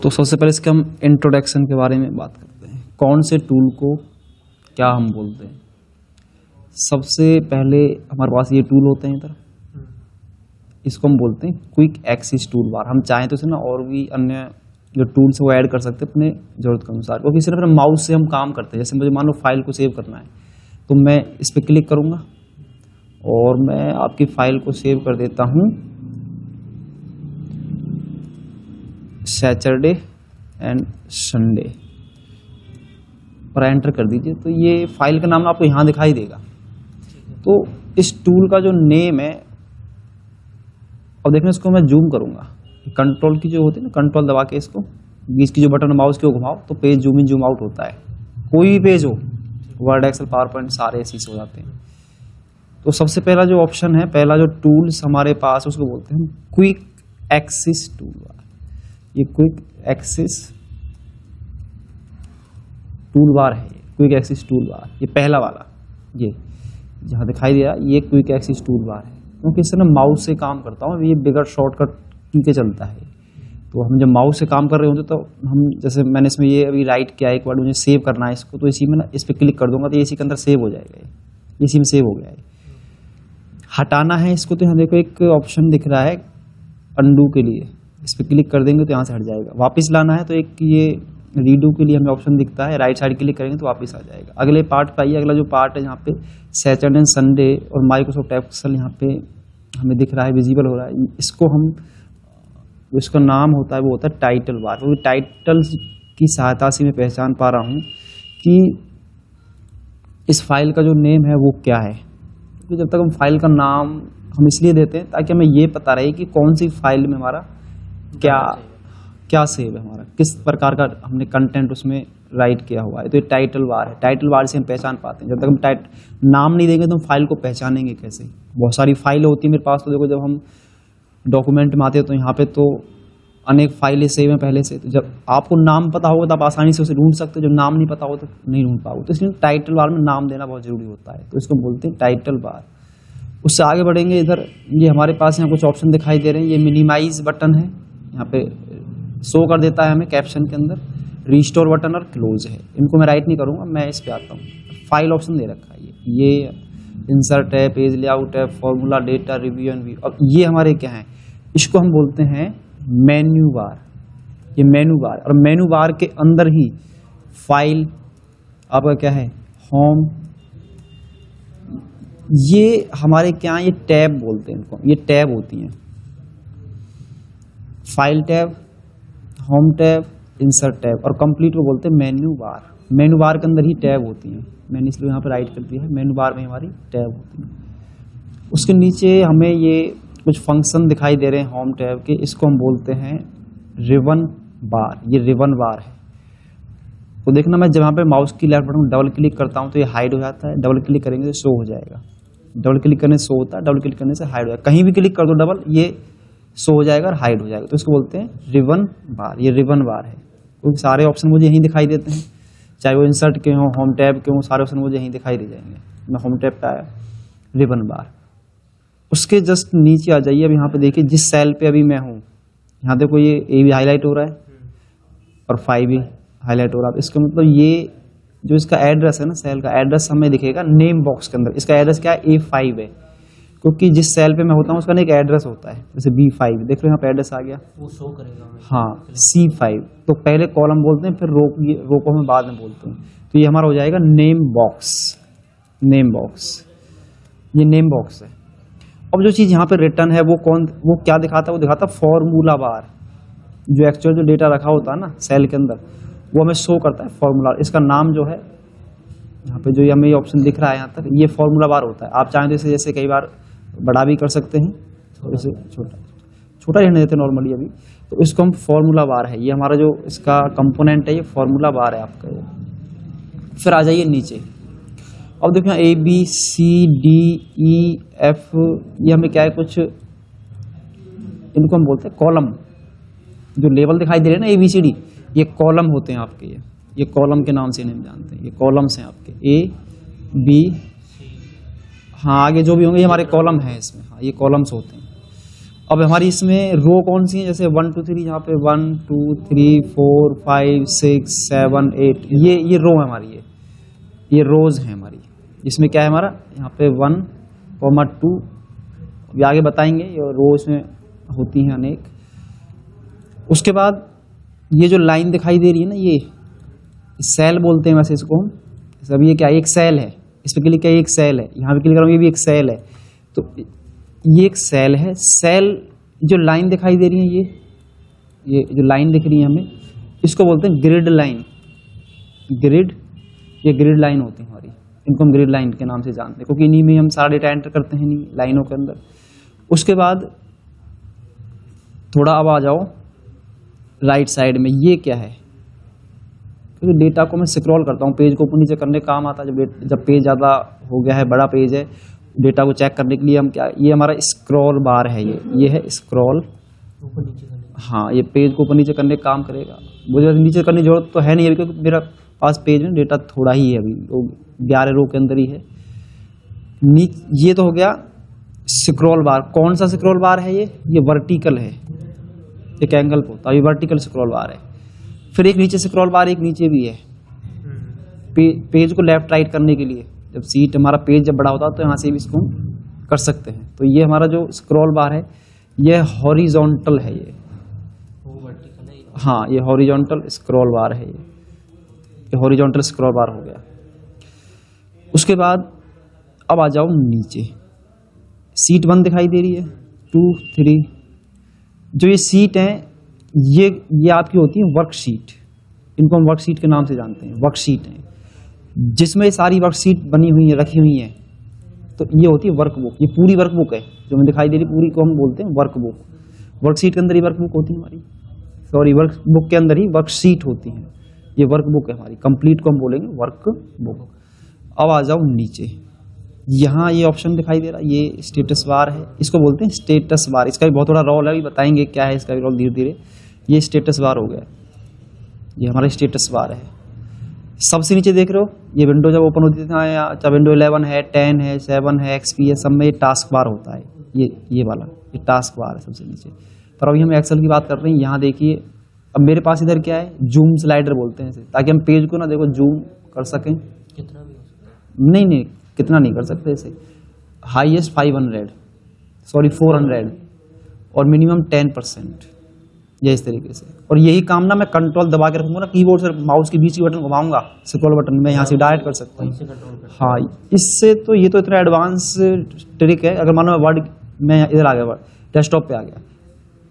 तो सबसे पहले इसके हम इंट्रोडक्शन के बारे में बात करते हैं। कौन से टूल को क्या हम बोलते हैं। सबसे पहले हमारे पास ये टूल होते हैं इधर, इसको हम बोलते हैं क्विक एक्सिस टूल बार। हम चाहें तो इसे ना और भी अन्य जो टूल्स है वो ऐड कर सकते हैं अपने ज़रूरत के अनुसार, क्योंकि सिर्फ माउस से हम काम करते हैं। जैसे मुझे मान लो फाइल को सेव करना है तो मैं इस पर क्लिक करूँगा और मैं आपकी फाइल को सेव कर देता हूँ सैटरडे एंड संडे और एंटर कर दीजिए। तो ये फाइल का नाम आपको यहाँ दिखाई देगा। तो इस टूल का जो नेम है, अब देखना इसको मैं जूम करूँगा, कंट्रोल की जो होती है ना, कंट्रोल दबा के इसको बीच की जो बटन माउस के वो घुमाओ तो page zoom in zoom out होता है। कोई भी पेज हो, वर्ड, एक्सेल, पावर पॉइंट, सारे इसी से हो जाते हैं। तो सबसे पहला जो ऑप्शन है, पहला जो टूल्स हमारे पास उसको बोलते हैं क्विक एक्सिस टूल बार। ये क्विक एक्सिस टूल बार है, क्विक एक्सिस टूल बार, ये पहला वाला, ये जहाँ दिखाई दे रहा है ये क्विक एक्सिस टूल बार है। क्योंकि इससे ना माउस से काम करता हूँ, ये बिगड़ शॉर्टकट की के चलता है। तो हम जब माउस से काम कर रहे होते तो हम, जैसे मैंने इसमें ये अभी राइट किया, एक बार मुझे सेव करना है इसको, तो इसी में ना इस पर क्लिक कर दूंगा तो इसी के अंदर सेव हो जाएगा। ये इसी में सेव हो गया है। हटाना है इसको तो यहाँ देखो एक ऑप्शन दिख रहा है अंडू के लिए, इस पर क्लिक कर देंगे तो यहाँ से हट जाएगा। वापस लाना है तो एक ये रीडू के लिए हमें ऑप्शन दिखता है, राइट साइड क्लिक करेंगे तो वापस आ जाएगा। अगले पार्ट पे आइए, अगला जो पार्ट है यहाँ पे सैटरडे एंड संडे और माइक्रोसॉफ्ट एक्सेल यहाँ पे हमें दिख रहा है, विजिबल हो रहा है। इसको हम, इसका नाम होता है वो होता है टाइटल बार। क्योंकि टाइटल की सहायता से मैं पहचान पा रहा हूँ कि इस फाइल का जो नेम है वो क्या है। क्योंकि जब तक हम फाइल का नाम हम इसलिए देते हैं ताकि हमें ये पता रहे कि कौन सी फाइल में हमारा क्या सेव है, हमारा किस प्रकार का हमने कंटेंट उसमें राइट किया हुआ है। तो ये टाइटल बार है, टाइटल बार से हम पहचान पाते हैं। जब तक हम नाम नहीं देंगे तो हम फाइल को पहचानेंगे कैसे। बहुत सारी फाइलें होती है मेरे पास, तो देखो जब हम डॉक्यूमेंट में आते हैं तो यहाँ पे तो अनेक फाइलें सेव हैं पहले से। तो जब आपको नाम पता होगा तो आप आसानी से उसे ढूंढ सकते हो, जब नाम नहीं पता हो तो नहीं ढूंढ पाओगे। तो इसलिए टाइटल बार में नाम देना बहुत जरूरी होता है, तो इसको बोलते हैं टाइटल बार। उससे आगे बढ़ेंगे, इधर ये हमारे पास यहाँ कुछ ऑप्शन दिखाई दे रहे हैं। ये मिनिमाइज बटन है, यहाँ पे शो कर देता है हमें कैप्शन के अंदर। रिस्टोर बटन और क्लोज है, इनको मैं राइट नहीं करूँगा, मैं इस पर आता हूँ। फाइल ऑप्शन दे रखा है ये इंसर्ट है, पेज लेआउट है, formula, data, review and view. अब ये हमारे क्या है, इसको हम बोलते हैं मेन्यू बार। ये मेन्यू बार, और मेन्यू बार के अंदर ही फाइल आपका क्या है, होम, ये हमारे क्या है, ये टैब बोलते हैं इनको, ये टैब होती हैं। File tab, home tab, insert tab और कंप्लीट को बोलते हैं मेन्यू बार। मेन्यू बार के अंदर ही टैब होती हैं, मैंने इसलिए यहाँ पे राइट कर दिया है। मेन्यू बार में हमारी टैब होती है। उसके नीचे हमें ये कुछ फंक्शन दिखाई दे रहे हैं होम टैब के, इसको हम बोलते हैं रिबन बार। ये रिबन बार है। तो देखना, मैं जहाँ पे माउस की लेफ्ट बटन डबल क्लिक करता हूँ तो ये हाइड हो जाता है, डबल क्लिक करेंगे तो शो हो जाएगा। डबल क्लिक करने से शो होता है, डबल क्लिक करने से हाइड हो जाएगा। कहीं भी क्लिक कर दो डबल, ये शो हो जाएगा और हाइड हो जाएगा। तो इसको बोलते हैं रिबन बार। ये रिबन बार है क्योंकि सारे ऑप्शन मुझे यहीं दिखाई देते हैं, चाहे वो इंसर्ट के हों, होम टैब के हों, सारे ऑप्शन मुझे यहीं दिखाई दे जाएंगे। मैं होम टैब पे आया, रिबन बार। उसके जस्ट नीचे आ जाइए। अब यहाँ पे देखिए जिस सेल पे अभी मैं हूँ, यहाँ देखो ये ए भी हाईलाइट हो रहा है और 5 भी हाईलाइट हो रहा है। इसका मतलब ये जो इसका एड्रेस है ना, सेल का एड्रेस हमें दिखेगा नेम बॉक्स के अंदर। इसका एड्रेस क्या है, A5 है, क्योंकि जिस सेल पे मैं होता हूँ उसका एक एड्रेस होता है। जैसे B5 देख लो, यहाँ पे एड्रेस आ गया, वो शो करेगा। हाँ, C5। तो पहले कॉलम बोलते हैं, फिर रो को हम बाद में बोलते हैं। तो ये हमारा हो जाएगा नेम बॉक्स। नेम बॉक्स, ये नेम बॉक्स है। अब जो चीज़ यहाँ पे रिटर्न है वो क्या दिखाता है, वो दिखाता है फॉर्मूला बार। जो एक्चुअल जो डेटा रखा होता है ना सेल के अंदर, वो हमें शो करता है फॉर्मूला। इसका नाम जो है यहाँ पे जो हमें ये ऑप्शन दिख रहा है यहाँ तक, ये फॉर्मूला बार होता है। आप चाहें तो इसे जैसे कई बार बड़ा भी कर सकते हैं, तो इसे छोटा रहने देते हैं नॉर्मली अभी। तो इसको हम फॉर्मूला बार है, ये हमारा जो इसका कंपोनेंट है, ये फॉर्मूला बार है आपका ये। फिर आ जाइए नीचे। अब देखो यहाँ ABCDEF, ये हमें क्या है, कुछ इनको हम बोलते हैं कॉलम। जो लेवल दिखाई दे रहे हैं ना ABCD, ये कॉलम होते हैं आपके। ये कॉलम के नाम से इन्हें हम जानते हैं। ये कॉलम्स हैं आपके A B, हाँ आगे जो भी होंगे ये हमारे कॉलम हैं इसमें। हाँ, ये कॉलम्स होते हैं। अब हमारी इसमें रो कौन सी है, जैसे 1 2 3, यहाँ पे 1 2 3 4 5 6 7 8, ये रो है हमारी, ये रोज है हमारी। इसमें क्या है हमारा, यहाँ पे 1 2, ये आगे बताएंगे, ये रो इसमें होती हैं अनेक। उसके बाद ये जो लाइन दिखाई दे रही है ना, ये सेल बोलते हैं वैसे इसको हम। अब ये क्या है, एक सेल है, इस पे क्लिक किया, एक सेल है, यहाँ पे क्लिक करूँ, ये भी एक सेल है। तो ये एक सेल है। सेल जो लाइन दिखाई दे रही है, ये जो लाइन दिख रही है हमें, इसको बोलते हैं ग्रिड लाइन। ग्रिड, ये ग्रिड लाइन होती है हमारी, इनको हम ग्रिड लाइन के नाम से जानते हैं, क्योंकि इन्हीं में हम सारा डेटा एंटर करते हैं, नहीं लाइनों के अंदर। उसके बाद थोड़ा अब आ जाओ राइट साइड में, ये क्या है, क्योंकि डेटा को मैं स्क्रॉल करता हूँ, पेज को ऊपर नीचे करने काम आता है। जब पेज ज़्यादा हो गया है, बड़ा पेज है, डेटा को चेक करने के लिए हम क्या, ये हमारा स्क्रॉल बार है, ये है स्क्रॉल, ऊपर नीचे करने। हाँ, ये पेज को ऊपर नीचे करने का काम करेगा। मुझे नीचे करने की जरूरत तो है नहीं अभी, क्योंकि मेरा पास पेज में डेटा थोड़ा ही है अभी, तो 11 रो के अंदर ही है। ये तो हो गया स्क्रॉल बार। कौन सा स्क्रॉल बार है ये वर्टिकल है, एक एंगल पे होता है, ये वर्टिकल स्क्रॉल बार है। फिर एक नीचे स्क्रॉल बार, एक नीचे भी है, पेज को लेफ्ट राइट करने के लिए। जब सीट हमारा पेज जब बड़ा होता है तो यहाँ से भी इसको कर सकते हैं। तो ये हमारा जो स्क्रॉल बार है, ये हॉरिजॉन्टल है, वो वर्टिकल है। हाँ, ये हॉरिजॉन्टल स्क्रॉल बार है, ये हॉरिजॉन्टल स्क्रॉल बार हो गया। उसके बाद अब आ जाओ नीचे, सीट 1 दिखाई दे रही है, 2 3। जो ये सीट है, ये आपकी होती है वर्कशीट, इनको हम वर्कशीट के नाम से जानते हैं। वर्कशीट है जिसमें सारी वर्कशीट बनी हुई है, रखी हुई है, तो ये होती है वर्कबुक। ये पूरी वर्कबुक है जो हमें दिखाई दे रही, पूरी को हम बोलते हैं वर्कबुक। वर्कशीट के अंदर ही वर्कबुक होती है हमारी, सॉरी, वर्कबुक के अंदर ही वर्कशीट होती है। ये वर्कबुक है हमारी, कंप्लीट को हम बोलेंगे वर्कबुक। अब आ जाओ नीचे, यहाँ ये ऑप्शन दिखाई दे रहा है, ये स्टेटस बार है, इसको बोलते हैं स्टेटस बार। इसका भी बहुत थोड़ा रोल है, अभी बताएंगे क्या है इसका भी रोल धीरे धीरे। ये स्टेटस बार हो गया, ये हमारा स्टेटस बार है। सबसे नीचे देख रहे हो, ये विंडो जब ओपन होती है, चाहे विंडो 11 है, 10 है, 7 है, XP है, सब में ये टास्क बार होता है। ये वाला ये टास्क बार है सबसे नीचे। पर अभी हम एक्सेल की बात कर रहे हैं। यहाँ देखिए, अब मेरे पास इधर क्या है, जूम स्लाइडर बोलते हैं इसे, ताकि हम पेज को ना देखो जूम कर सकें। कितना भी हो सकता है। नहीं, कितना नहीं कर सकते इसे, हाईएस्ट 400 और मिनिमम 10%, ये इस तरीके से। और यही काम ना मैं कंट्रोल दबा के रखूंगा ना, कीबोर्ड से माउस के बीच की बटन घुमाऊंगा, स्क्रॉल बटन में यहाँ से डायरेक्ट कर सकता हूँ। वहीं से कंट्रोल कर। हाँ, इससे तो ये तो इतना एडवांस ट्रिक है। अगर मानो वर्ड मैं इधर आ गया, डेस्कटॉप पे आ गया,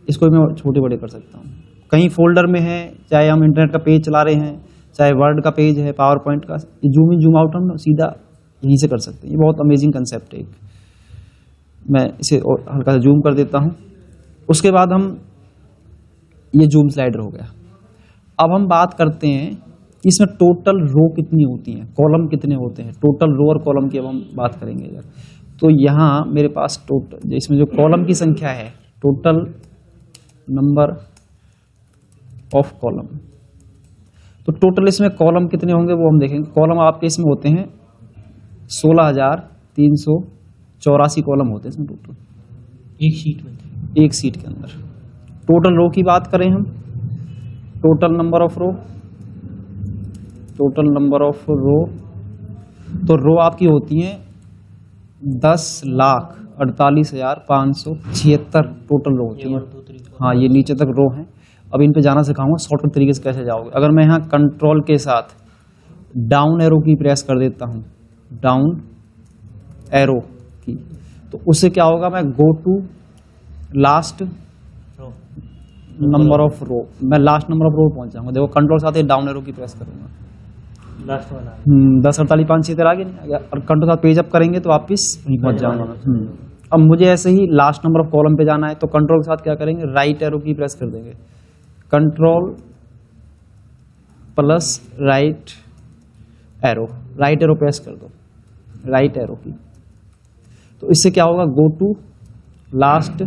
इसको भी मैं छोटे बड़े कर सकता हूँ। कहीं फोल्डर में है, चाहे हम इंटरनेट का पेज चला रहे हैं, चाहे वर्ड का पेज है, पावर पॉइंट का, जूम इन जूम आउट हम सीधा यहीं से कर सकते हैं। ये बहुत अमेजिंग कंसेप्ट है एक। मैं इसे और हल्का सा जूम कर देता हूँ। उसके बाद हम, ये जूम स्लाइडर हो गया। अब हम बात करते हैं इसमें टोटल रो कितनी होती हैं, कॉलम कितने होते हैं। टोटल रो और कॉलम की अब हम बात करेंगे अगर, तो यहाँ मेरे पास टोटल, इसमें जो कॉलम की संख्या है, टोटल नंबर ऑफ कॉलम, तो टोटल इसमें कॉलम कितने होंगे वो हम देखेंगे। कॉलम आपके इसमें होते हैं 16,384 कॉलम होते हैं इसमें टोटल, एक शीट में। एक सीट के अंदर। टोटल रो की बात करें हम, टोटल नंबर ऑफ रो, तो रो आपकी होती हैं 10,48,576 टोटल रो होती हैं। हाँ, ये नीचे तक रो हैं। अब इन पे जाना सिखाऊंगा शॉर्टकट तरीके से कैसे जाओगे। अगर मैं यहाँ कंट्रोल के साथ डाउन एरो की प्रेस कर देता हूँ, डाउन एरो की, तो उससे क्या होगा, मैं go to last number of row, मैं लास्ट नंबर ऑफ रो पहुंच जाऊंगा। देखो कंट्रोल साथ ही डाउन एरो की प्रेस करूंगा, लास्ट वाला 10,48,576 आ गया। और कंट्रोल साथ पेज अप करेंगे तो वापिस वहीं पहुंच जाऊंगा। अब मुझे ऐसे ही लास्ट नंबर ऑफ कॉलम पे जाना है, तो कंट्रोल के साथ क्या करेंगे, राइट एरो की प्रेस कर देंगे, control plus right arrow press कर दो, राइट एरो की। तो इससे क्या होगा, go to last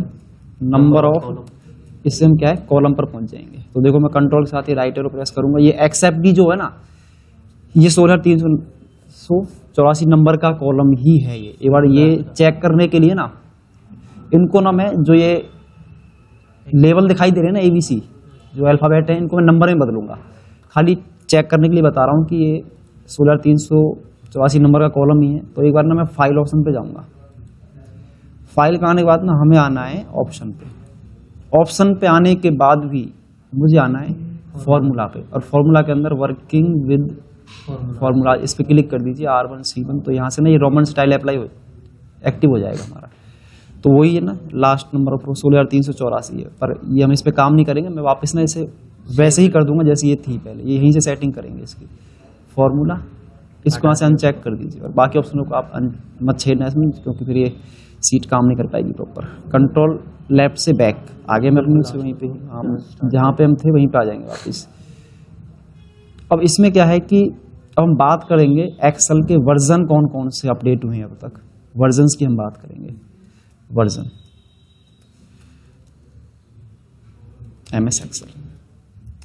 number of, इससे हम क्या है, कॉलम पर पहुंच जाएंगे। तो देखो मैं कंट्रोल के साथ ही राइट एरो प्रेस करूंगा, ये एक्सेप्ट भी जो है ना, ये 16,384 नंबर का कॉलम ही है। ये एक बार ये चेक करने के लिए ना, इनको ना मैं जो ये लेवल दिखाई दे रहे हैं ना ABC जो अल्फ़ाबेट है, इनको मैं नंबर में बदलूंगा। खाली चेक करने के लिए बता रहा हूँ कि ये 16384 नंबर का कॉलम ही है। तो एक बार ना मैं फाइल ऑप्शन पे जाऊँगा। फाइल का आने के बाद ना हमें आना है ऑप्शन पे। ऑप्शन पे आने के बाद भी मुझे आना है फॉर्मूला पे, और फॉर्मूला के अंदर वर्किंग विद फॉर्मूला इस पे क्लिक कर दीजिए R1C1। तो यहाँ से ना ये रोमन स्टाइल अप्लाई एक्टिव हो जाएगा हमारा। तो वही है ना, लास्ट नंबर ऑफ 16384 है, पर ये हम इस पे काम नहीं करेंगे। मैं वापस ना इसे वैसे ही कर दूंगा जैसे ये थी पहले, यहीं से सेटिंग करेंगे इसकी फॉर्मूला। इसको यहाँ से अनचेक कर दीजिए और बाकी ऑप्शनों को आप मत छेड़ना इसमें, क्योंकि फिर ये सीट काम नहीं कर पाएगी प्रॉपर। कंट्रोल लेफ्ट से बैक, आगे मैं अपने से वहीं पे हम जहाँ पे हम थे वहीं पे आ जाएंगे वापस। अब इसमें क्या है कि अब हम बात करेंगे एक्सेल के वर्जन कौन कौन से अपडेट हुए हैं अब तक, वर्जन्स की हम बात करेंगे। वर्जन MS एक्सेल,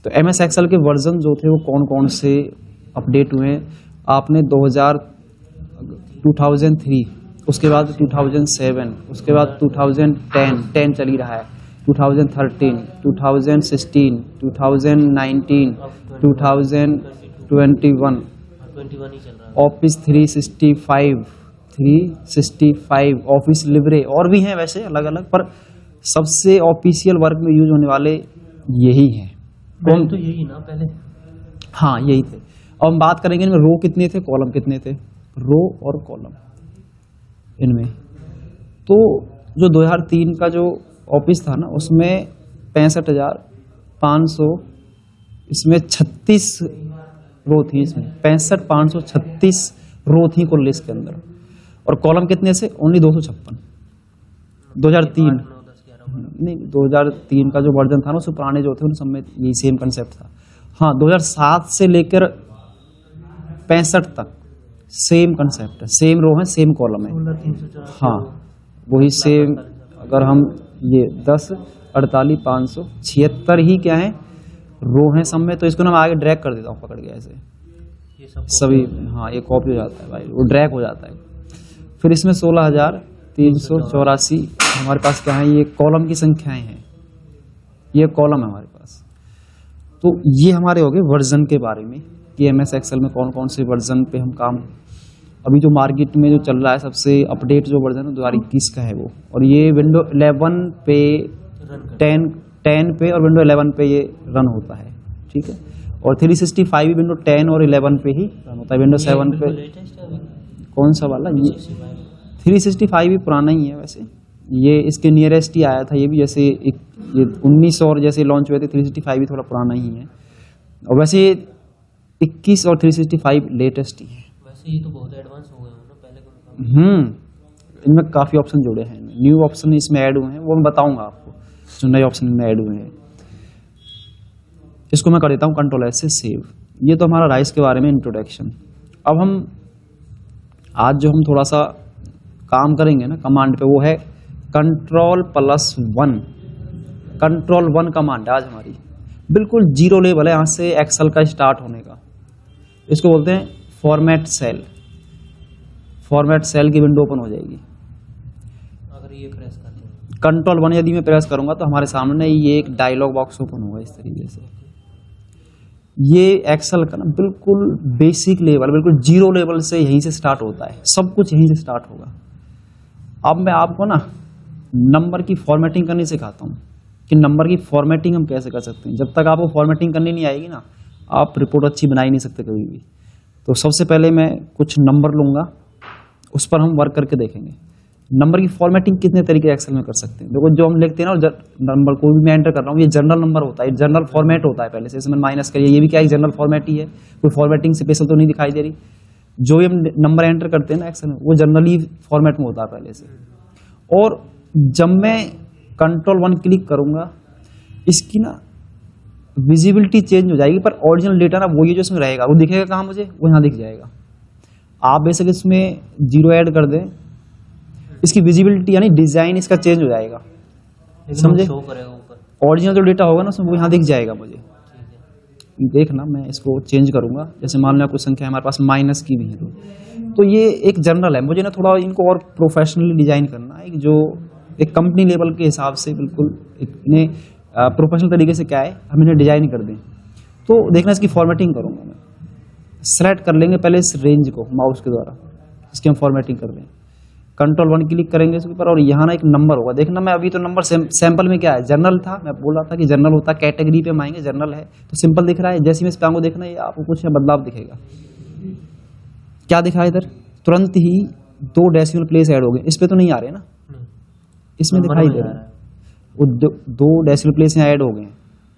तो MS एक्सेल के वर्जन जो थे वो कौन कौन से अपडेट हुए हैं। आपने 2003, उसके बाद 2007, उसके बाद 2010 चल ही रहा है, 2013, 2016, 2019, 2021 21 ही चल रहा है। ऑफिस 365 ऑफिस लिब्रे और भी हैं वैसे अलग अलग, पर सबसे ऑफिशियल वर्क में यूज होने वाले यही हैं। कौन तो यही ना पहले, हाँ यही थे। अब हम बात करेंगे इनमें रो कितने थे, कॉलम कितने थे। रो और कॉलम इनमें, तो जो 2003 का जो ऑफिस था ना उसमें 65,500, इसमें 36 रो थी, इसमें 65,536 रो थी कुल लिस्ट के अंदर। और कॉलम कितने से, ओनली 256। 2003 नहीं, 2003 का जो वर्जन था ना उससे पुराने जो थे उन सब में यही सेम कंसेप्ट था। हाँ 2007 से लेकर 65 तक सेम कंसेप्ट है, सेम रो है, सेम कॉलम है। 16,384 हाँ वही सेम। अगर हम ये 10, 48, 576 ही क्या है रो है सब में, तो इसको ना मैं आगे ड्रैग कर देता हूँ पकड़ के ऐसे, ये सब सभी हाँ ये कॉपी हो जाता है भाई, वो ड्रैग हो जाता है। फिर इसमें 16,384 हमारे पास क्या है, ये कॉलम की संख्याएं हैं, ये कॉलम है हमारे पास। तो ये हमारे हो गए वर्जन के बारे में कि MS एक्सेल में कौन कौन से वर्जन पे हम काम, अभी जो मार्केट में जो चल रहा है सबसे अपडेट जो वर्जन है 2021 का है वो, और ये विंडो 11 पे, 10 पे और विंडो 11 पे ये रन होता है, ठीक है। और 365 भी विंडो 10 और 11 पे ही रन होता है, विंडो 7 पे। कौन सा वाला, ये 365 भी पुराना ही है वैसे, ये इसके नियरेस्ट ही आया था ये भी, जैसे ये 19 और जैसे लॉन्च हुए थे 365 भी थोड़ा पुराना ही है, और वैसे 21 और 365 लेटेस्ट ही है। वैसे ये तो बहुत एडवांस हो गए हो ना पहले के मुकाबले। इनमें काफ़ी ऑप्शन जुड़े हैं, न्यू ऑप्शन इसमें ऐड हुए हैं, वो मैं बताऊंगा आपको जो नए ऑप्शन में ऐड हुए हैं। इसको मैं कर देता हूँ Ctrl+S से सेव। ये तो हमारा राइस के बारे में इंट्रोडक्शन। अब हम आज जो हम थोड़ा सा काम करेंगे ना कमांड पे, वो है Ctrl+1। Ctrl+1 कमांड आज हमारी बिल्कुल जीरो लेवल है यहाँ से एक्सेल का स्टार्ट होने का। इसको बोलते हैं फॉर्मेट सेल। फॉर्मेट सेल की विंडो ओपन हो जाएगी अगर ये प्रेस करते हैं। Ctrl+1 यदि मैं प्रेस करूंगा तो हमारे सामने ये एक डायलॉग बॉक्स ओपन होगा इस तरीके से। ये एक्सेल का ना बिल्कुल बेसिक लेवल, बिल्कुल जीरो लेवल से यहीं से स्टार्ट होता है, सब कुछ यहीं से स्टार्ट होगा। अब मैं आपको ना नंबर की फॉर्मेटिंग करनी सिखाता हूँ कि नंबर की फॉर्मेटिंग हम कैसे कर सकते हैं। जब तक आपको फॉर्मेटिंग करनी नहीं आएगी ना, आप रिपोर्ट अच्छी बना ही नहीं सकते कभी भी। तो सबसे पहले मैं कुछ नंबर लूँगा, उस पर हम वर्क करके देखेंगे नंबर की फॉर्मेटिंग कितने तरीके एक्सेल में कर सकते हैं। देखो जो हम लिखते हैं ना, नंबर को भी मैं एंटर कर रहा हूँ, ये जनरल नंबर होता है, जनरल फॉर्मेट होता है पहले से, इसमें माइनस करिए, ये भी क्या एक जनरल फॉर्मेट ही है, कोई फॉर्मेटिंग स्पेशल तो नहीं दिखाई दे रही। जो भी हम नंबर एंटर करते हैं ना एक्सेल में, वो जनरली फॉर्मेट में होता है पहले से। और जब मैं Ctrl+1 क्लिक करूंगा, इसकी ना विजिबिलिटी चेंज हो जाएगी, पर ओरिजिनल डेटा ना वो ये जो इसमें रहेगा वो दिखेगा कहाँ मुझे, वो यहाँ दिख जाएगा। आप बेसिक इसमें 0 ऐड कर दें, इसकी विजिबिलिटी यानी डिजाइन इसका चेंज हो जाएगा, समझे। ओरिजिनल जो डेटा होगा ना उसमें वो यहाँ दिख जाएगा मुझे। देखना मैं इसको चेंज करूंगा, जैसे मान लो कुछ संख्या हमारे पास माइनस की भी है, तो ये एक जनरल है। मुझे ना थोड़ा इनको और प्रोफेशनली डिजाइन करना है, जो एक कंपनी लेवल के हिसाब से बिल्कुल इतने प्रोफेशनल तरीके से क्या है हम इन्हें डिजाइन कर दें। तो देखना इसकी फॉर्मेटिंग करूंगा मैं। सेलेक्ट कर लेंगे पहले इस रेंज को माउस के द्वारा, इसकी हम फॉर्मेटिंग कर रहे हैं। कंट्रोल 1 क्लिक करेंगे इसके ऊपर और यहाँ ना एक नंबर होगा। देखना मैं अभी तो नंबर सैंपल में क्या है, जनरल था, मैं बोल रहा था कि जनरल होता, कैटेगरी पे हम आएंगे, जनरल है तो सिंपल दिख रहा है। जैसे मैं इस पे आऊंगा देखना ये आपको कुछ बदलाव दिखेगा। क्या दिखा है इधर, तुरंत ही 2 डेसिमल प्लेस ऐड हो गए। इस पे तो नहीं आ रहे ना, इसमें दिखाई दे रहा है वो 2 डेसिमल प्लेस यहाँ ऐड हो गए।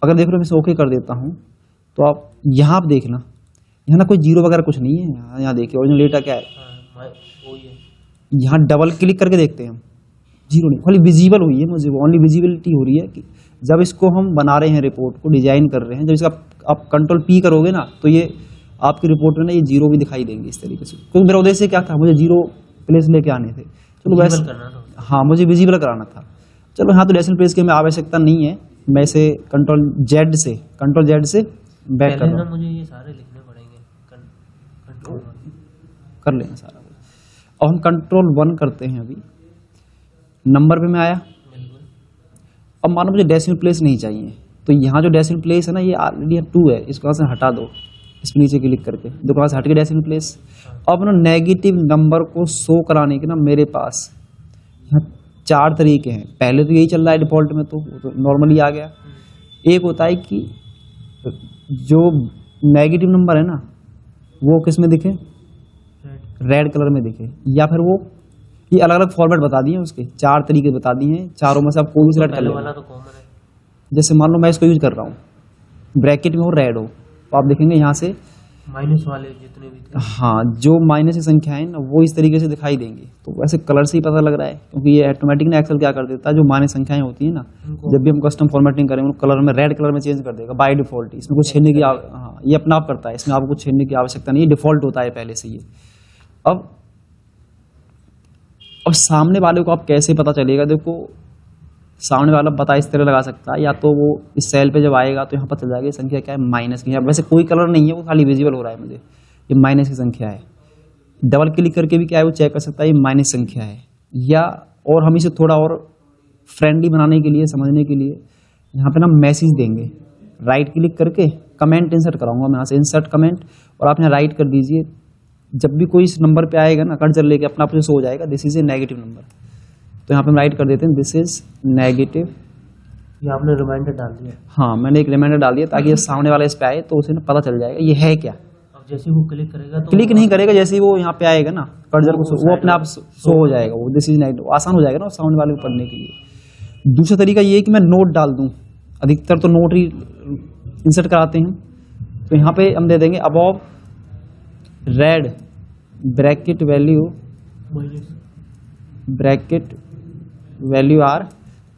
अगर देख लो मैं इसे ओके कर देता हूँ तो आप यहाँ पे देखना, यहाँ ना कोई जीरो वगैरह कुछ नहीं है। यहाँ देखिए ओरिजिनल डेटा क्या है, यहाँ डबल क्लिक करके देखते हैं हम, जीरो नहीं, खाली विजिबल हुई है, मुझे ओनली विजिबिलिटी हो रही है कि जब इसको हम बना रहे हैं, रिपोर्ट को डिजाइन कर रहे हैं, जब इसका आप कंट्रोल P करोगे ना तो ये आपकी रिपोर्ट में ना ये जीरो भी दिखाई देंगे इस तरीके से। क्योंकि मेरा उद्देश्य क्या था, मुझे जीरो प्लेस लेके आने थे। चलो वैसे हाँ मुझे विजिबल कराना था। चलो यहाँ तो डेसिमल प्लेस की हमें आवश्यकता नहीं है, मैं इसे कंट्रोल जेड से बैक कर रहा हूँ। मुझे ये सारे लिखने पड़ेंगे, कंट्रोल कर लेना सारा। और हम कंट्रोल 1 करते हैं। अभी नंबर पे मैं आया, अब मानो मुझे डेसिमल प्लेस नहीं चाहिए तो यहाँ जो डेसिमल प्लेस है ना ये ऑलरेडी 2 है, इसको यहाँ से हटा दो, इस पर नीचे क्लिक करके दोबारा से हट के डेसिमल प्लेस। अब ना नेगेटिव नंबर को शो कराने के ना मेरे पास यहाँ 4 तरीके हैं। पहले तो यही चल रहा है डिफॉल्ट में, तो नॉर्मली आ गया। एक होता है कि जो नेगेटिव नंबर है ना वो किस में दिखे, रेड कलर में दिखे, या फिर वो ये अलग अलग फॉर्मेट बता दिए उसके 4 तरीके बता दिए हैं। चारों में से आप कोई भी सिलेक्ट कर लेना। तो कॉमन है, जैसे मान लो मैं इसको यूज कर रहा हूँ, ब्रैकेट में हो रेड हो तो आप देखेंगे यहाँ से माइनस वाले जितने भी थे, हाँ जो माइनस की संख्या है ना वो इस तरीके से दिखाई देंगी। तो वैसे कलर से ही पता लग रहा है, क्योंकि ये ऑटोमेटिक ना एक्सेल क्या कर देता है, जो माइनस संख्याएं होती है ना जब भी हम कस्टम फॉर्मेटिंग करेंगे उनको कलर में रेड कलर में चेंज कर देगा बाय डिफॉल्ट। इसमें कुछ छेड़ने की हाँ ये अपना आप करता है, इसमें आपको कुछ छेड़ने की आवश्यकता नहीं है, डिफॉल्ट होता है पहले से ये। अब सामने वाले को आप कैसे पता चलेगा, देखो सामने वाला पता इस तरह लगा सकता है, या तो वो इस सेल पे जब आएगा तो यहाँ पता चल जाएगा संख्या क्या है, माइनस की है। वैसे कोई कलर नहीं है, वो खाली विजिबल हो रहा है मुझे, ये माइनस की संख्या है। डबल क्लिक करके भी क्या है वो चेक कर सकता है ये माइनस संख्या है। या और हम इसे थोड़ा और फ्रेंडली बनाने के लिए, समझने के लिए यहाँ पे ना मैसेज देंगे, राइट क्लिक करके कमेंट इंसर्ट कराऊंगा मैं यहाँ से, इंसर्ट कमेंट, और आप यहाँ राइट कर दीजिए। जब भी कोई इस नंबर पे आएगा ना कर्सर लेके अपना आप शो हो जाएगा this is a negative number, तो यहाँ पे हम राइट कर देते हैं दिस इज नेगेटिव। ये आपने रिमाइंडर डाल दिया? हाँ मैंने एक रिमाइंडर डाल दिया ताकि सामने वाला इस पे आए तो उसे ना पता चल जाएगा ये है क्या। अब जैसे वो क्लिक करेगा तो क्लिक नहीं करेगा, जैसे ही वो यहाँ पे आएगा ना कर्सर को वो अपने आप शो हो जाएगा, वो दिस इज नेगेटिव, आसान हो जाएगा ना सामने वाले को पढ़ने के लिए। दूसरा तरीका ये है कि मैं नोट डाल दूँ, अधिकतर तो नोट ही इंसर्ट कराते हैं, तो यहाँ पे हम दे देंगे above red bracket value are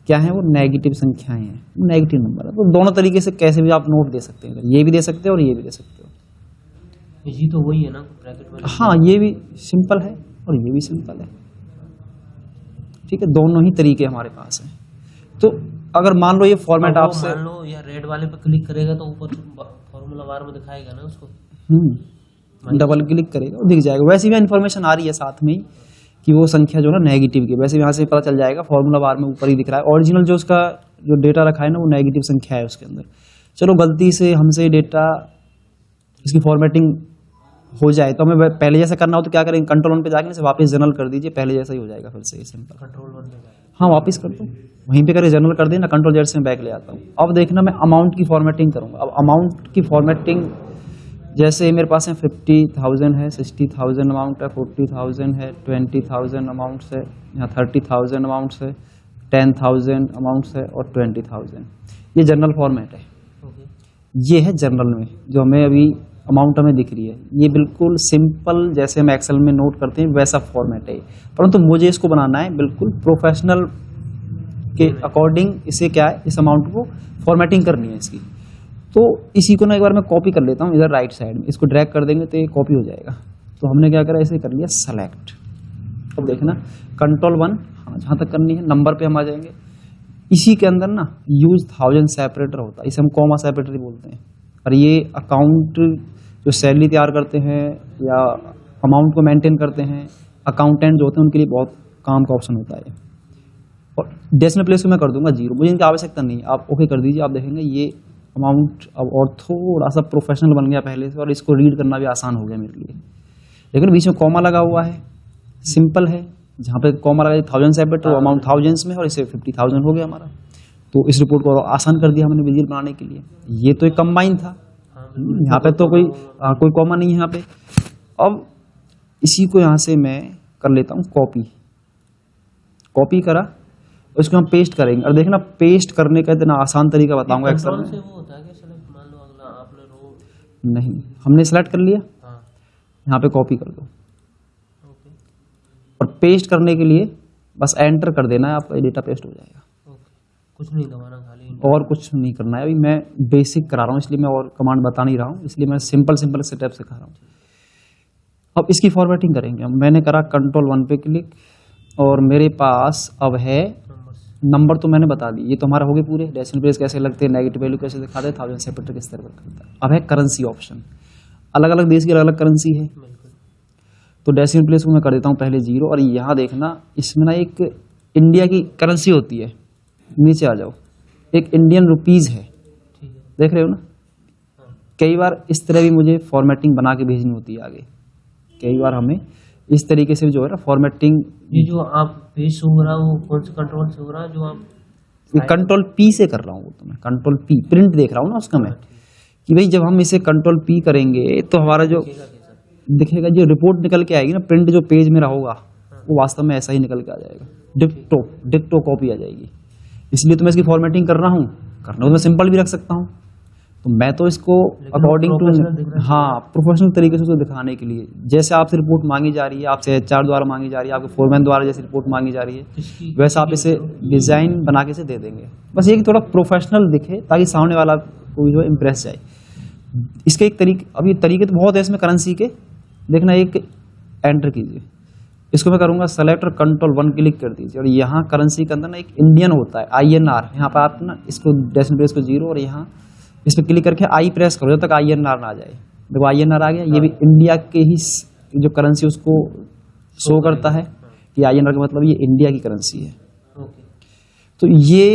क्या है वो नेगेटिव संख्याएं हैं, नेगेटिव नंबर है। तो दोनों तरीके से कैसे भी आप नोट दे सकते हैं, ये भी दे सकते हो और ये भी दे सकते हो। ये तो वही है ना ब्रैकेट में? हाँ ये भी सिंपल है और ये भी सिंपल है, ठीक है, दोनों ही तरीके हमारे पास हैं। तो अगर मान लो ये फॉर्मेट आपसे, मान लो या रेड वाले पे क्लिक करेगा तो ऊपर फॉर्मूला बार में दिखाएगा ना उसको, डबल क्लिक करेगा वो दिख जाएगा। वैसे भी इन्फॉर्मेशन आ रही है साथ में ही कि वो संख्या जो है ना नेगेटिव की, वैसे यहाँ से पता चल जाएगा, फॉर्मूला बार में ऊपर ही दिख रहा है। ओरिजिनल जो उसका जो डेटा रखा है ना वो नेगेटिव संख्या है उसके अंदर। चलो गलती से हमसे डेटा इसकी फॉर्मेटिंग हो जाए तो हमें पहले जैसा करना हो तो क्या करेंगे, कंट्रोल 1 पे जाके वापस जनरल कर दीजिए, पहले जैसा ही हो जाएगा फिर से सिंपल। कंट्रोल 1 पे हाँ वापस कर दो, वहीं पे करे जनरल कर देना, कंट्रोल जेड से बैक ले आता हूँ। अब देखना मैं अमाउंट की फॉर्मेटिंग करूँगा। अब अमाउंट की फॉर्मेटिंग जैसे मेरे पास है 50,000 है, 60,000 अमाउंट है, 40,000 है, 20,000 अमाउंट्स है, यहाँ 30,000 अमाउंट्स है, 10,000 अमाउंट्स है और 20,000। ये जनरल फॉर्मेट है। ये है जनरल में जो हमें अभी अमाउंट हमें दिख रही है, ये बिल्कुल सिंपल जैसे हम एक्सेल में नोट करते हैं वैसा फॉर्मेट है, परंतु मुझे इसको बनाना है बिल्कुल प्रोफेशनल के अकॉर्डिंग। इसे क्या है, इस अमाउंट को फॉर्मेटिंग करनी है इसकी। तो इसी को ना एक बार मैं कॉपी कर लेता हूँ इधर राइट साइड में, इसको ड्रैग कर देंगे तो ये कॉपी हो जाएगा। तो हमने क्या करा, इसे कर लिया सेलेक्ट। अब देखना कंट्रोल 1, हाँ जहाँ तक करनी है नंबर पे हम आ जाएंगे। इसी के अंदर ना यूज 1000 सेपरेटर होता है, इसे हम कॉमा सेपरेटर बोलते हैं। और ये अकाउंट जो सैलरी तैयार करते हैं या अमाउंट को मेंटेन करते हैं, अकाउंटेंट जो होते हैं उनके लिए बहुत काम का ऑप्शन होता है। और डेसिमल प्लेस को मैं कर दूंगा 0, मुझे इनकी आवश्यकता नहीं। आप ओके कर दीजिए, आप देखेंगे ये अमाउंट अब और थोड़ा सा प्रोफेशनल बन गया पहले से, और इसको रीड करना भी आसान हो गया मेरे लिए। लेकिन बीच में कॉमा लगा हुआ है, सिंपल है, जहाँ पे कॉमा लगा 1000 सेपरेट, वो अमाउंट थाउजेंड्स में, और इसे 50,000 हो गया हमारा। तो इस रिपोर्ट को आसान कर दिया हमने विजुअल बनाने के लिए। ये तो एक कंबाइन था, यहाँ पे तो कोई कॉमा नहीं है यहाँ पे। अब इसी को यहाँ से मैं कर लेता हूँ कॉपी करा, उसको हम पेस्ट करेंगे। और देखना पेस्ट करने का इतना आसान तरीका बताऊंगा एक्सेल में। से वो होता है कि सेलेक्ट, मान लो अगला आपने रो नहीं, हमने सेलेक्ट कर लिया, हाँ यहाँ पे कॉपी कर दो, ओके और पेस्ट करने के लिए बस एंटर कर देना है, आपका डेटा पेस्ट हो जाएगा। ओके, कुछ नहीं दबाना, खाली और कुछ नहीं करना है। अभी मैं बेसिक करा रहा हूँ, इसलिए मैं और कमांड बता नहीं रहा हूँ, इसलिए मैं सिंपल स्टेप सिखा रहा हूँ। अब इसकी फॉर्मेटिंग करेंगे। मैंने करा Ctrl+1 पे क्लिक, और मेरे पास अब है नंबर, तो मैंने बता दी, ये तो हमारा हो गए पूरे। डेसिमल प्लेस कैसे लगते हैं, नेगेटिव वैल्यू कैसे दिखाते हैं, 1000 सेपरेटर किस तरह करता है। अब है करेंसी ऑप्शन, अलग अलग देश की अलग अलग करेंसी है। बिल्कुल। तो डेसिमल प्लेस को मैं कर देता हूँ पहले 0, और यहाँ देखना इसमें ना एक इंडिया की करेंसी होती है, नीचे आ जाओ, एक इंडियन रुपीज़ है, ठीक है, देख रहे हो ना। हाँ कई बार इस तरह भी मुझे फॉर्मेटिंग बना के भेजनी होती है आगे, कई बार हमें इस तरीके से जो है ना फॉर्मेटिंग। ये जो आप पेज से हो रहा है वो कौन से कंट्रोल से हो रहा है, जो आप Ctrl+P से कर रहा हूँ, तो मैं Ctrl+P प्रिंट देख रहा हूँ ना उसका मैं, कि भाई जब हम इसे Ctrl+P करेंगे तो हमारा जो दिखेगा कैसा? दिखेगा, जो रिपोर्ट निकल के आएगी ना, प्रिंट जो पेज मेरा होगा वो वास्तव में ऐसा ही निकल के आ जाएगा, डिक्टो कॉपी आ जाएगी। इसलिए तो मैं इसकी फॉर्मेटिंग कर रहा हूँ, करना तो मैं सिंपल भी रख सकता हूँ। तो मैं तो इसको अकॉर्डिंग टू, हाँ, प्रोफेशनल तरीके से उसको दिखाने के लिए, जैसे आपसे रिपोर्ट मांगी जा रही है, आपसे HR द्वारा मांगी जा रही है, आपके फोरमैन द्वारा जैसे रिपोर्ट मांगी जा रही है, वैसा आप इसे डिजाइन बना के से दे देंगे। बस ये कि थोड़ा प्रोफेशनल दिखे, ताकि सामने वाला को जो इम्प्रेस जाए। इसके एक तरीके, अभी तरीके तो बहुत है इसमें करेंसी के, देखना, एक एंटर कीजिए, इसको मैं करूंगा सेलेक्ट और Ctrl+1 क्लिक कर दीजिए, और यहाँ करेंसी के अंदर ना एक इंडियन होता है INR, यहाँ पर आप ना इसको डेसिमल प्लेस को 0, और यहाँ इस पर क्लिक करके आई प्रेस करो जब तक INR ना आ जाए। देखो INR आ गया, ये भी इंडिया के ही जो करेंसी उसको शो करता है कि INR का मतलब ये इंडिया की करेंसी है। ओके, तो ये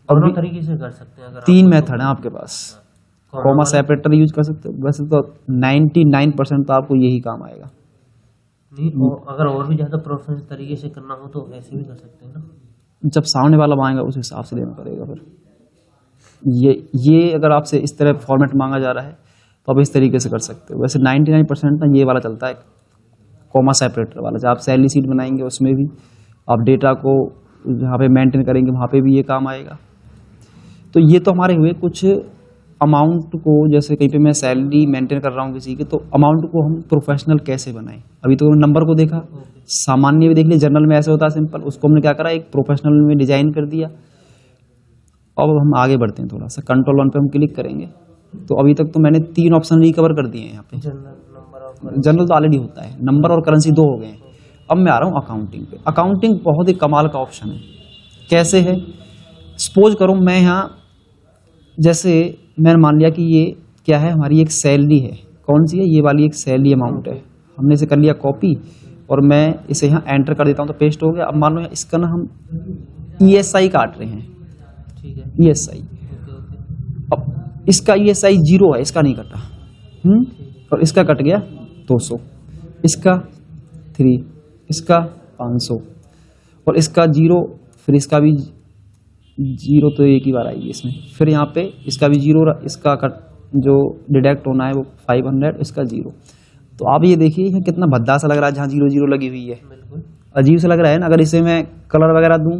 दोनों तरीके से कर सकते हैं। अगर 3 मेथड है आपके पास, कॉमा सेपरेटर यूज कर सकते हो, वैसे तो 99% तो आपको यही काम आएगा। नहीं, अगर और भी ज्यादा प्रोफेशनल तरीके से करना हो तो ऐसे भी कर सकते हैं ना। जब सामने वाला मांगेगा उस हिसाब से देना पड़ेगा। फिर ये अगर आपसे इस तरह फॉर्मेट मांगा जा रहा है तो आप इस तरीके से कर सकते हो। वैसे 99% ना ये वाला चलता है, कॉमा सेपरेटर वाला। जब आप सैलरी शीट बनाएंगे उसमें भी आप डेटा को जहाँ पे मेंटेन करेंगे वहाँ पे भी ये काम आएगा। तो ये तो हमारे हुए कुछ अमाउंट को, जैसे कहीं पे मैं सैलरी मेंटेन कर रहा हूँ किसी की, तो अमाउंट को हम प्रोफेशनल कैसे बनाएं। अभी तो नंबर को देखा, सामान्य भी देख लिया, जनरल में ऐसे होता है सिंपल, उसको हमने क्या करा, एक प्रोफेशनल में डिजाइन कर दिया। अब हम आगे बढ़ते हैं थोड़ा सा, Ctrl+1 पे हम क्लिक करेंगे। तो अभी तक तो मैंने 3 ऑप्शन रिकवर कर दिए हैं यहाँ पे। जनरल तो ऑलरेडी होता है, नंबर और करेंसी 2 हो गए हैं। अब मैं आ रहा हूँ अकाउंटिंग पे। अकाउंटिंग बहुत ही कमाल का ऑप्शन है। कैसे है, सपोज करो मैं यहाँ, जैसे मैंने मान लिया कि ये क्या है, हमारी एक सैलरी है। कौन सी है, ये वाली एक सैलरी अमाउंट है। हमने इसे कर लिया कॉपी, और मैं इसे यहाँ एंटर कर देता हूँ तो पेस्ट हो गया। अब मान लो इसका ना हम ESI काट रहे हैं, ठीक है, ESI। अब इसका ESI 0 है, इसका नहीं कटा, और इसका कट गया 200, इसका 3, इसका 500, और इसका 0, फिर इसका भी 0 तो एक ही बार आएगी इसमें, फिर यहाँ पे इसका भी 0, इसका कट जो डिडक्ट होना है वो 500, इसका 0। तो आप ये देखिए यहाँ कितना भद्दा सा लग रहा है, जहाँ 0 0 लगी हुई है, बिल्कुल अजीब सा लग रहा है ना। अगर इसे मैं कलर वगैरह दूं,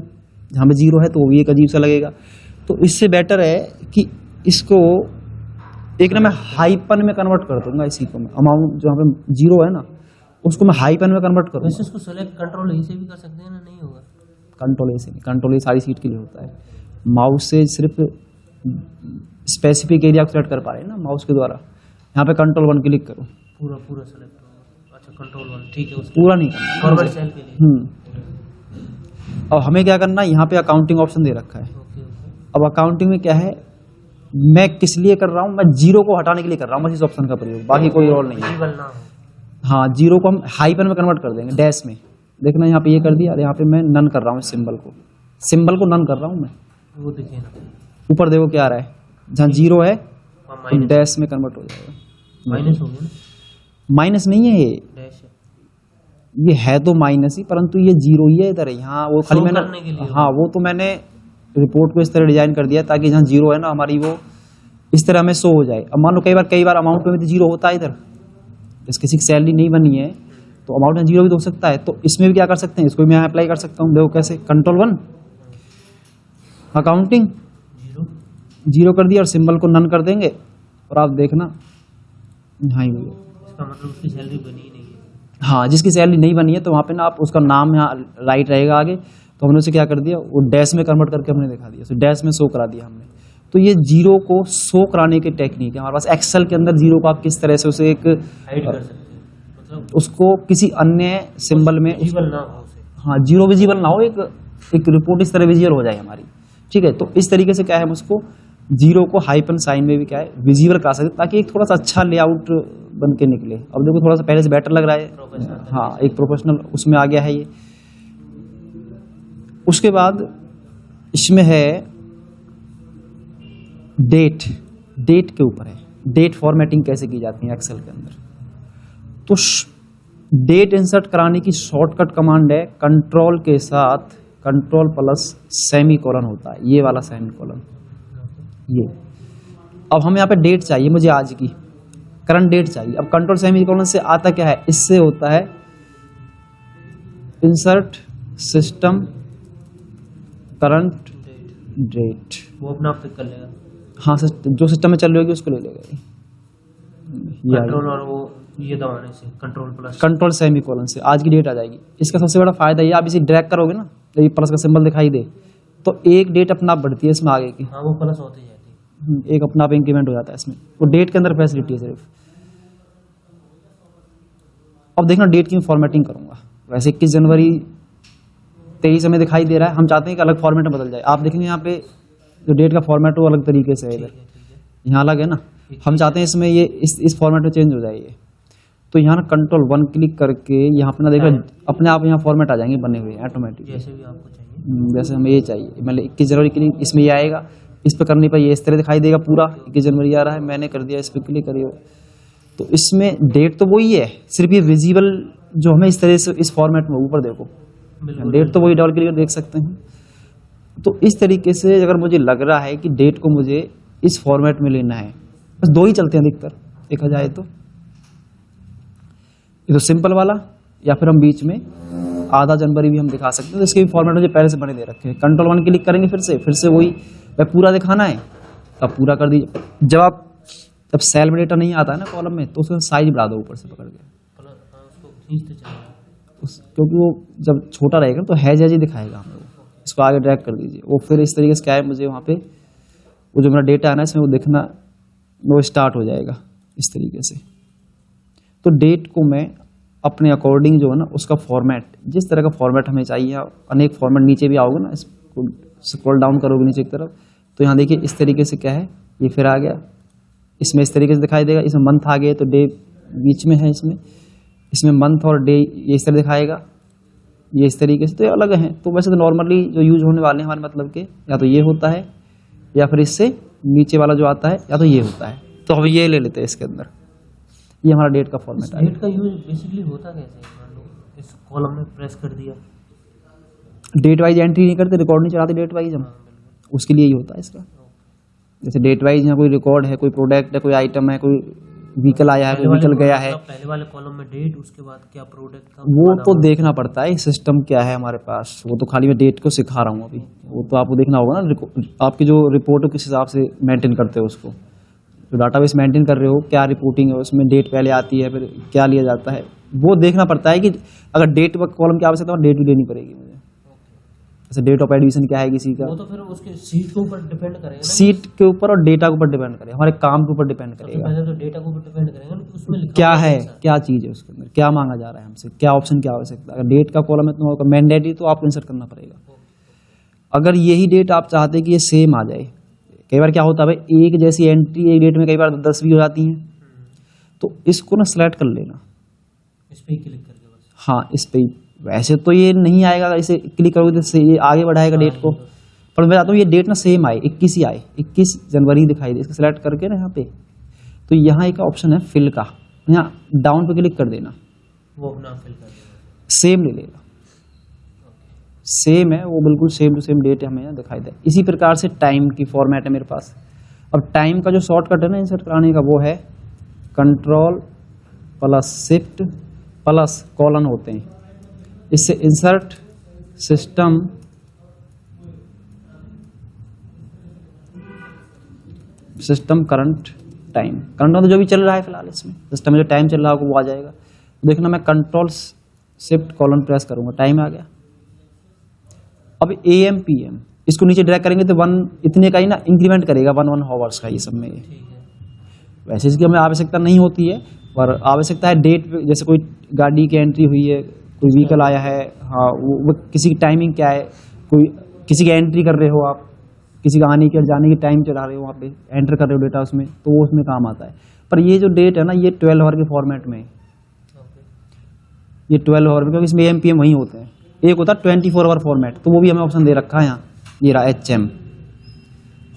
जहाँ पे 0 है तो वो भी एक अजीब सा लगेगा। तो इससे बेटर है कि इसको एक ना मैं हाइपन में कन्वर्ट कर दूंगा। इसी को मैं अमाउंट जहाँ पे 0 है ना, उसको मैं हाइपन में कन्वर्ट करूँगा। वैसे इसको सेलेक्ट Ctrl+E से भी कर सकते हैं ना, नहीं होगा? Ctrl+A से नहीं, Ctrl+A सारी सीट के लिए होता है। माउस से सिर्फ स्पेसिफिक एरिया को सेलेक्ट कर पा रहे हैं ना माउस के द्वारा। यहाँ पे Ctrl+1 क्लिक करो, पूरा सेलेक्ट होगा। अच्छा, Ctrl+1, ठीक है, पूरा नहीं करना, फॉरवर्ड सेल के लिए। अब हमें क्या करना है, यहाँ पे अकाउंटिंग ऑप्शन दे रखा है। ओके, अब अकाउंटिंग में क्या है, मैं किस लिए कर रहा हूँ, मैं 0 को हटाने के लिए कर रहा हूँ बस इस ऑप्शन का प्रयोग, बाकी कोई और नहीं है। विजिबल ना हो। हाँ, 0 को हम हाइपन में कन्वर्ट कर देंगे, डैश में। देखना यहाँ पे ये कर दिया, और यहाँ पे मैं नन कर रहा हूँ इस सिंबल को। सिंबल को नन कर रहा हूँ मैं। वो देखिए ना, ऊपर देखो क्या आ रहा है, जहाँ 0 है तो माइनस, डैश में कन्वर्ट हो जाएगा। माइनस हो गया ना, माइनस नहीं है डैश है। ये है तो माइनस ही, परंतु ये 0 ही है इधर। यहाँ वो खाली Show मैंने, करने के लिए हाँ वो तो मैंने रिपोर्ट को इस तरह डिजाइन कर दिया ताकि जहाँ 0 है ना हमारी, वो इस तरह हमें शो हो जाए। अब मान लो कई बार अमाउंट में भी 0 होता है इधर, जैसे किसी की सैलरी नहीं बनी है तो अमाउंट में 0 भी तो हो सकता है। तो इसमें भी क्या कर सकते हैं, इसको भी मैं अप्लाई कर सकता हूँ। देखो कैसे, Ctrl+1 अकाउंटिंग, 0 कर दिया और सिंबल को नन कर देंगे और आप देखना यहाँ ही हुई। इसका मतलब उसकी सैलरी बनी ही नहीं है। हाँ, जिसकी सैलरी नहीं बनी है तो वहाँ पे ना आप उसका नाम यहाँ राइट रहेगा आगे, तो हमने उसे क्या कर दिया, वो डैश में कन्वर्ट करके हमने दिखा दिया, तो डैश में शो करा दिया हमने। तो ये 0 को शो कराने की टेक्निक है हमारे पास। एक्सेल के अंदर 0 को आप किस तरह से उसे एक हाइड कर सकते हैं, मतलब उसको किसी अन्य सिंबल में, विजिबल ना हो उसे। हाँ 0 विजिबल ना हो, एक रिपोर्ट इस तरह विजिबल हो जाए हमारी। ठीक है, तो इस तरीके से क्या है, हम उसको 0 को हाइपन साइन में भी क्या है विजिबल करा सकते, ताकि एक थोड़ा सा अच्छा लेआउट बन के निकले। अब देखो थोड़ा सा पहले से बेटर लग रहा है, प्रोफेशनल, हाँ एक प्रोफेशनल उसमें आ गया है ये। उसके बाद इसमें है डेट के ऊपर है, डेट फॉर्मेटिंग कैसे की जाती है एक्सेल के अंदर। तो डेट इंसर्ट कराने की शॉर्टकट कमांड है कंट्रोल के साथ Ctrl+सेमी कोलन होता है, ये वाला सेमी कोलन, ये। अब हमें यहाँ पे डेट चाहिए, मुझे आज की करंट डेट चाहिए। अब कंट्रोल सेमी कोलन से आता क्या है, इससे होता है इंसर्ट सिस्टम करंट डेट। वो अपना आप पिक कर लेगा। हाँ, जो सिस्टम में चल रही होगी उसको ले लेगा ये। कंट्रोल और वो ये दबाने से, कंट्रोल सेमी कोलन से आज की डेट आ जाएगी। इसका सबसे बड़ा फायदा ये, आप इसे ड्रैग करोगे ना, ये प्लस का सिंबल दिखाई दे तो एक डेट अपना आप बढ़ती है इसमें आगे की। हाँ, वो प्लस होती जाती है। एक अपना आप इंक्रीमेंट हो जाता है इसमें, वो डेट के अंदर फैसिलिटी है सिर्फ। अब देखना डेट की मैं फॉर्मेटिंग करूंगा। वैसे 21 जनवरी 23 हमें दिखाई दे रहा है, हम चाहते हैं कि अलग फॉर्मेट में बदल जाए। आप देखेंगे यहाँ पे जो डेट का फॉर्मेट वो अलग तरीके से है, इधर यहाँ अलग है ना, हम चाहते हैं इसमें ये इस फॉर्मेट में चेंज हो जाए ये। तो यहाँ ना Ctrl+1 क्लिक करके यहाँ पे ना देखो अपने आप यहाँ फॉर्मेट आ जाएंगे बने हुए ऑटोमेटिक, जैसे भी आपको चाहिए। जैसे हमें ये चाहिए, मतलब 21 जनवरी के लिए इसमें ये आएगा। इस पर करने पर ये इस तरह दिखाई देगा पूरा 21 जनवरी आ रहा है, मैंने कर दिया, इस पर क्लिक करिए। तो इसमें डेट तो वही है, सिर्फ ये विजिबल जो हमें इस तरह से इस फॉर्मेट में ऊपर देखो डेट तो वही डबल क्लिक देख सकते हैं। तो इस तरीके से अगर मुझे लग रहा है कि डेट को मुझे इस फॉर्मेट में लेना है, बस 2 ही चलते हैं अधिकतर देखा जाए तो, ये तो सिंपल वाला, या फिर हम बीच में आधा जनवरी भी हम दिखा सकते हैं। तो इसके भी फॉर्मेट मुझे पहले से बने दे रखे हैं। Ctrl+1 क्लिक करेंगे फिर से वही पूरा दिखाना है तब पूरा कर दीजिए। जब सेल में डेटा नहीं आता है ना कॉलम में, तो उसका साइज बढ़ा दो ऊपर से पकड़ के, उसको खींचते चलेगा, क्योंकि वो जब छोटा रहेगा तो हैज ही दिखाएगा हमें। इसको आगे ड्रैग कर दीजिए, वो फिर इस तरीके से क्या है, मुझे वहाँ पे वो जो मेरा डेटा है ना इसमें वो दिखना वो स्टार्ट हो जाएगा इस तरीके से। तो डेट को मैं अपने अकॉर्डिंग जो है ना उसका फॉर्मेट, जिस तरह का फॉर्मेट हमें चाहिए, अनेक फॉर्मेट नीचे भी आओगे ना, इसको स्क्रॉल डाउन करोगे नीचे की तरफ तो यहाँ देखिए इस तरीके से क्या है, ये फिर आ गया, इसमें इस तरीके से दिखाई देगा। इसमें मंथ आ गए तो डे बीच में है, इसमें मंथ और डे ये इस तरह दिखाएगा, ये इस तरीके से। तो ये अलग हैं। तो वैसे तो नॉर्मली जो यूज होने वाले हैं हमारे मतलब के, या तो ये होता है या फिर इससे नीचे वाला जो आता है या तो ये होता है। तो अब ये ले लेते हैं इसके अंदर, ये हमारा डेट का फॉर्मेट है। डेट का यूज बेसिकली होता कैसे है? मान लो इस कॉलम में प्रेस कर दिया, डेट वाइज एंट्री नहीं करते, रिकॉर्ड नहीं चलाते डेट वाइज हम, उसके लिए ही होता है इसका। जैसे डेट वाइज यहाँ कोई रिकॉर्ड है, कोई प्रोडक्ट है, कोई आइटम है, कोई व्हीकल आया है, कोई व्हीकल गया है, पहले वाले कॉलम में डेट, उसके बाद क्या प्रोडक्ट था वो तो देखना पड़ता है सिस्टम क्या है हमारे पास। वो तो खाली मैं डेट को सिखा रहा हूँ अभी, वो तो आपको देखना होगा ना आपकी जो रिपोर्ट किस हिसाब से मेंटेन करते हो उसको, जो डाटाबेस मेंटेन कर रहे हो क्या रिपोर्टिंग है उसमें, डेट पहले आती है फिर क्या लिया जाता है, वो देखना पड़ता है कि अगर डेट कॉलम की आवश्यकता है डेट भी लेनी पड़ेगी मुझे। जैसे डेट ऑफ एडमिशन क्या है किसी का, वो तो फिर उसके सीट के ऊपर डिपेंड करेगा ना, सीट के ऊपर और डेटा के ऊपर डिपेंड करेगा, हमारे काम के ऊपर डिपेंड करेगा। पहले तो डेटा के ऊपर डिपेंड करेगा ना कि उसमें लिखा क्या हुआ है, कैसा। क्या चीज़ है उसके अंदर, क्या मांगा जा रहा है हमसे, क्या ऑप्शन क्या आवश्यकता है। अगर डेट का कॉलम है तो मैंडेटरी तो आपको इंसर्ट करना पड़ेगा। अगर यही डेट आप चाहते हैं कि ये सेम आ जाए, कई बार क्या होता है भाई एक जैसी एंट्री एक डेट में कई बार 10 भी हो जाती हैं, तो इसको ना सेलेक्ट कर लेना, इस पे ही क्लिक करके बस। हाँ इस पे ही वैसे तो ये नहीं आएगा, इसे क्लिक करोगे तो ये आगे बढ़ाएगा डेट को, पर मैं बताता हूँ ये डेट ना सेम आए, 21 ही आए, 21 जनवरी दिखाई दे। इसको सिलेक्ट करके ना यहाँ पे, तो यहाँ एक ऑप्शन है फिल का, यहाँ डाउन पे क्लिक कर देना, वो अपना फिल कर देगा, सेम ले लेगा, सेम है वो, बिल्कुल सेम टू सेम डेट हमें यहाँ दिखाई दे। इसी प्रकार से टाइम की फॉर्मेट है मेरे पास। अब टाइम का जो शॉर्टकट है ना इंसर्ट कराने का, वो है control plus shift plus colon होते हैं। इससे insert system current time, current तो जो भी चल रहा है फिलहाल इसमें सिस्टम में जो टाइम चल रहा है वो आ जाएगा। देखना मैं कंट्रोल शिफ्ट कॉलन प्रेस करूंगा, टाइम आ गया। अब AM PM इसको नीचे ड्रैग करेंगे तो 1 इतने का ही ना इंक्रीमेंट करेगा, 1 हॉवर्स का ये सब में। ठीक है। वैसे इसकी हमें आवश्यकता नहीं होती है, पर आवश्यकता है डेट पे, जैसे कोई गाड़ी की एंट्री हुई है, कोई व्हीकल आया है, हाँ वो किसी की टाइमिंग क्या है, कोई किसी की एंट्री कर रहे हो आप, किसी का आने की और जाने की टाइम चला रहे हो, वहाँ पे एंटर कर रहे हो डेटा उसमें, तो वो उसमें काम आता है। पर ये जो डेट है ना ये 12 आवर के फॉर्मेट में, ये 12 आवर में, क्योंकि इसमें AM PM वही होते हैं। एक होता है 24 आवर फॉर्मेट, तो वो भी हमें ऑप्शन दे रखा है यहाँ, ये रहा HM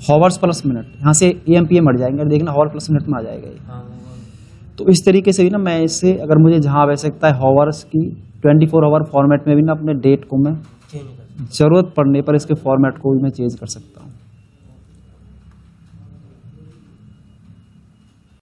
हॉवर्स प्लस मिनट, यहाँ से AM PM हट जाएंगे, देखना हॉवर प्लस मिनट में आ जाएगा ये। तो इस तरीके से भी ना मैं इससे, अगर मुझे जहाँ आवश्यकता है हॉवर्स की 24 आवर फॉर्मेट में भी ना अपने डेट को मैं चेंज कर सकते हैं। जरूरत पड़ने पर इसके फॉर्मेट को भी मैं चेंज कर सकता हूँ।